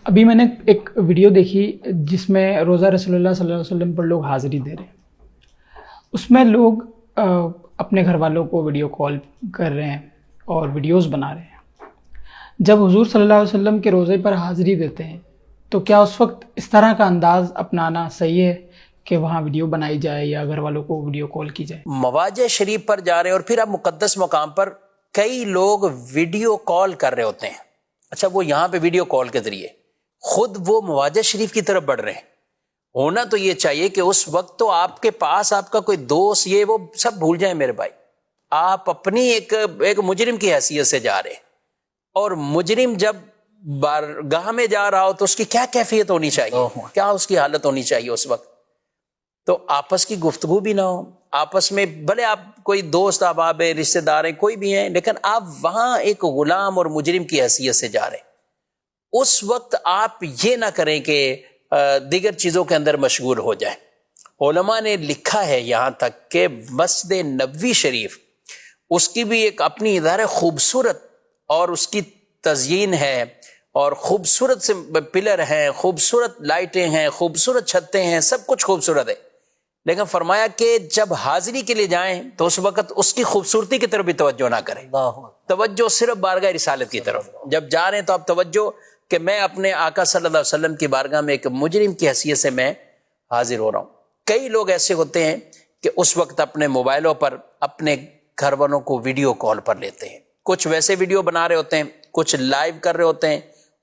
ابھی میں نے ایک ویڈیو دیکھی جس میں روزہ رسول اللہ صلی اللہ علیہ وسلم پر لوگ حاضری دے رہے ہیں. اس میں لوگ اپنے گھر والوں کو ویڈیو کال کر رہے ہیں اور ویڈیوز بنا رہے ہیں. جب حضور صلی اللہ علیہ وسلم کے روزے پر حاضری دیتے ہیں تو کیا اس وقت اس طرح کا انداز اپنانا صحیح ہے کہ وہاں ویڈیو بنائی جائے یا گھر والوں کو ویڈیو کال کی جائے؟ مواجہ شریف پر جا رہے ہیں اور پھر اب مقدس مقام پر کئی لوگ ویڈیو کال کر رہے ہوتے ہیں. اچھا، وہ یہاں پہ ویڈیو کال کے ذریعے خود وہ مواجہ شریف کی طرف بڑھ رہے ہیں. ہونا تو یہ چاہیے کہ اس وقت تو آپ کے پاس آپ کا کوئی دوست یہ وہ سب بھول جائیں میرے بھائی. آپ اپنی ایک مجرم کی حیثیت سے جا رہے ہیں، اور مجرم جب بارگاہ میں جا رہا ہو تو اس کی کیا کیفیت ہونی چاہیے، کیا اس کی حالت ہونی چاہیے اس وقت. تو آپس کی گفتگو بھی نہ ہو، آپس میں بھلے آپ کوئی دوست احباب ہیں، رشتہ دار ہیں، کوئی بھی ہیں، لیکن آپ وہاں ایک غلام اور مجرم کی حیثیت سے جا رہے ہیں. اس وقت آپ یہ نہ کریں کہ دیگر چیزوں کے اندر مشغول ہو جائیں. علماء نے لکھا ہے یہاں تک کہ مسجد نبوی شریف اس کی بھی ایک اپنی ادارہ خوبصورت اور اس کی تزئین ہے، اور خوبصورت سے پلر ہیں، خوبصورت لائٹیں ہیں، خوبصورت چھتیں ہیں، سب کچھ خوبصورت ہے. لیکن فرمایا کہ جب حاضری کے لیے جائیں تو اس وقت اس کی خوبصورتی کی طرف بھی توجہ نہ کریں، توجہ صرف بارگاہ رسالت کی طرف. جب جا رہے ہیں تو آپ توجہ کہ میں اپنے آقا صلی اللہ علیہ وسلم کی بارگاہ میں ایک مجرم کی حیثیت سے میں حاضر ہو رہا ہوں. کئی لوگ ایسے ہوتے ہیں کہ اس وقت اپنے موبائلوں پر اپنے گھر والوں کو ویڈیو کال پر لیتے ہیں. کچھ ویسے ویڈیو بنا رہے ہوتے ہیں، کچھ لائیو کر رہے ہوتے ہیں،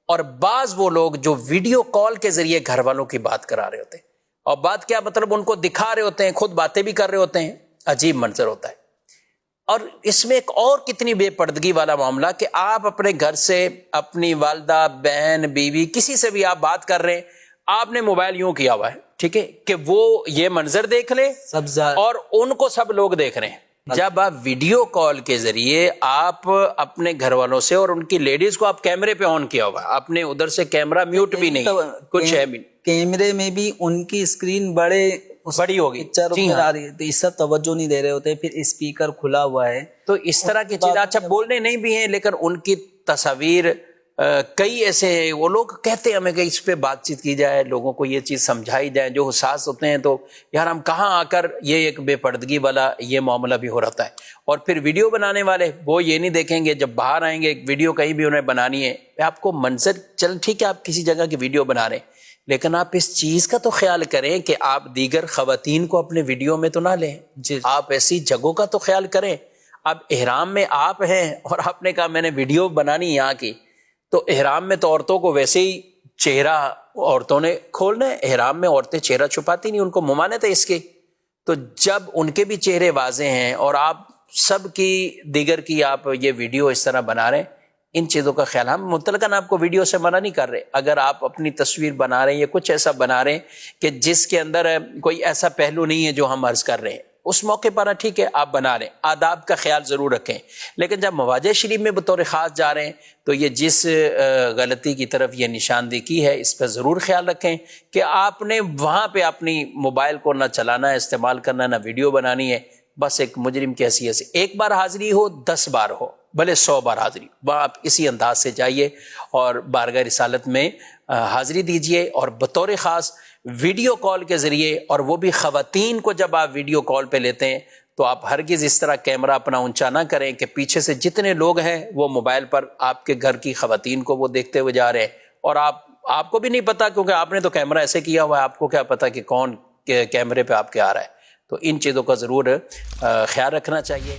اور بعض وہ لوگ جو ویڈیو کال کے ذریعے گھر والوں کی بات کرا رہے ہوتے ہیں. اور بات کیا مطلب، ان کو دکھا رہے ہوتے ہیں، خود باتیں بھی کر رہے ہوتے ہیں. عجیب منظر ہوتا ہے. اور اس میں ایک اور کتنی بے پردگی والا معاملہ کہ آپ اپنے گھر سے اپنی والدہ، بہن، بیوی، کسی سے بھی آپ بات کر رہے ہیں، آپ نے موبائل یوں کیا ہوا ہے، ٹھیک ہے، کہ وہ یہ منظر دیکھ لے اور ان کو سب لوگ دیکھ رہے ہیں. جب آپ ویڈیو کال کے ذریعے آپ اپنے گھر والوں سے، اور ان کی لیڈیز کو آپ کیمرے پہ آن کیا ہوا، آپ نے ادھر سے کیمرہ میوٹ بھی نہیں، کچھ ہے بھی، کیمرے میں بھی ان کی اسکرین بڑی ہوگی، آ رہی ہے تو اس سب توجہ نہیں دے رہے ہوتے، پھر اسپیکر کھلا ہوا ہے تو اس طرح کی چیز. اچھا، بولنے نہیں بھی ہیں لیکن ان کی تصاویر کئی ایسے ہیں، وہ لوگ کہتے ہیں ہمیں کہ اس پہ بات چیت کی جائے، لوگوں کو یہ چیز سمجھائی جائے جو حساس ہوتے ہیں. تو یار ہم کہاں آ کر یہ ایک بے پردگی والا یہ معاملہ بھی ہو رہتا ہے. اور پھر ویڈیو بنانے والے وہ یہ نہیں دیکھیں گے، جب باہر آئیں گے ایک ویڈیو کہیں بھی انہیں بنانی ہے، آپ کو منظر چل ٹھیک ہے آپ کسی جگہ کی ویڈیو بنا رہے ہیں، لیکن آپ اس چیز کا تو خیال کریں کہ آپ دیگر خواتین کو اپنے ویڈیو میں تو نہ لیں. آپ ایسی جگہوں کا تو خیال کریں. اب احرام میں آپ ہیں اور آپ نے کہا میں نے ویڈیو بنانی یہاں کی، تو احرام میں تو عورتوں کو ویسے ہی چہرہ عورتوں نے کھولنا ہے. احرام میں عورتیں چہرہ چھپاتی نہیں، ان کو ممانعت ہے اس کی. تو جب ان کے بھی چہرے واضح ہیں اور آپ سب کی دیگر کی آپ یہ ویڈیو اس طرح بنا رہے ہیں، ان چیزوں کا خیال. ہم مطلقاً آپ کو ویڈیو سے منع نہیں کر رہے. اگر آپ اپنی تصویر بنا رہے ہیں یا کچھ ایسا بنا رہے ہیں کہ جس کے اندر کوئی ایسا پہلو نہیں ہے جو ہم عرض کر رہے ہیں، اس موقع پر ٹھیک ہے آپ بنا رہے ہیں، آداب کا خیال ضرور رکھیں. لیکن جب مواجہ شریف میں بطور خاص جا رہے ہیں تو یہ جس غلطی کی طرف یہ نشاندہی کی ہے اس پہ ضرور خیال رکھیں کہ آپ نے وہاں پہ اپنی موبائل کو نہ چلانا ہے، استعمال کرنا، نہ ویڈیو بنانی ہے. بس ایک مجرم کی حیثیت سے ایک بار حاضری ہو، 10 بار ہو، بھلے 100 بار حاضری، وہاں آپ اسی انداز سے جائیے اور بارگاہ رسالت میں حاضری دیجئے. اور بطور خاص ویڈیو کال کے ذریعے، اور وہ بھی خواتین کو جب آپ ویڈیو کال پہ لیتے ہیں تو آپ ہرگز اس طرح کیمرہ اپنا اونچا نہ کریں کہ پیچھے سے جتنے لوگ ہیں وہ موبائل پر آپ کے گھر کی خواتین کو وہ دیکھتے ہوئے جا رہے ہیں، اور آپ کو بھی نہیں پتا کیونکہ آپ نے تو کیمرہ ایسے کیا ہوا ہے، آپ کو کیا پتا کہ کون کیمرے پہ آپ کے آ رہا ہے. تو ان چیزوں کا ضرور خیال رکھنا چاہیے.